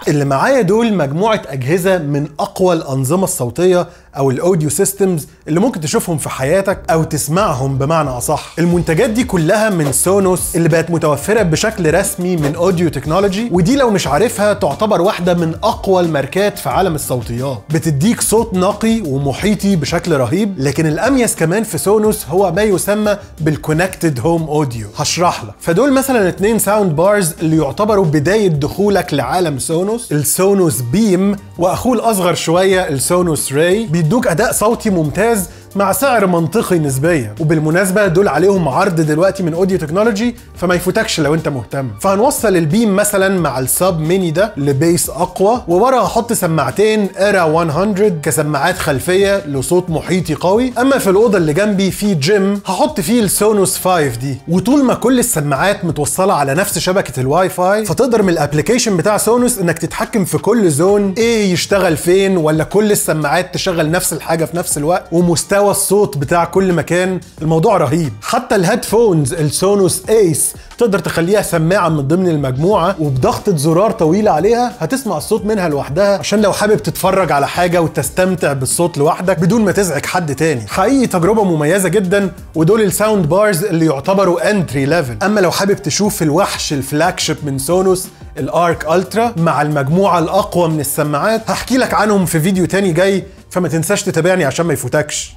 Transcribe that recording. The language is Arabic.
اللي معايا دول مجموعة أجهزة من أقوى الأنظمة الصوتية أو الأوديو سيستمز اللي ممكن تشوفهم في حياتك أو تسمعهم بمعنى أصح. المنتجات دي كلها من سونوس اللي بقت متوفرة بشكل رسمي من أوديو تكنولوجي، ودي لو مش عارفها تعتبر واحدة من أقوى الماركات في عالم الصوتيات. بتديك صوت نقي ومحيطي بشكل رهيب، لكن الأميز كمان في سونوس هو ما يسمى بالكونكتد هوم أوديو. هشرح لك. فدول مثلا 2 ساوند بارز اللي يعتبروا بداية دخولك لعالم سونوس، السونوس بيم واخوه الاصغر شويه السونوس راي. بيدوك اداء صوتي ممتاز مع سعر منطقي نسبيا، وبالمناسبه دول عليهم عرض دلوقتي من اوديو تكنولوجي فما يفوتكش لو انت مهتم. فهنوصل البيم مثلا مع السب ميني ده لبيس اقوى، وورا هحط سماعتين ايرا 100 كسماعات خلفيه لصوت محيطي قوي. اما في الاوضه اللي جنبي في جيم هحط فيه السونوس 5 دي، وطول ما كل السماعات متوصله على نفس شبكه الواي فاي فتقدر من الابلكيشن بتاع سونوس انك تتحكم في كل زون ايه يشتغل فين، ولا كل السماعات تشغل نفس الحاجه في نفس الوقت، ومستوى الصوت بتاع كل مكان. الموضوع رهيب. حتى الهيدفونز السونوس ايس تقدر تخليها سماعه من ضمن المجموعه، وبضغطه زرار طويله عليها هتسمع الصوت منها لوحدها، عشان لو حابب تتفرج على حاجه وتستمتع بالصوت لوحدك بدون ما تزعج حد تاني. حقيقي تجربه مميزه جدا، ودول الساوند بارز اللي يعتبروا انتري ليفل. اما لو حابب تشوف الوحش الفلاج شيب من سونوس الارك الترا مع المجموعه الاقوى من السماعات، هحكي لك عنهم في فيديو تاني جاي، فما تنساش تتابعني عشان ما يفوتكش.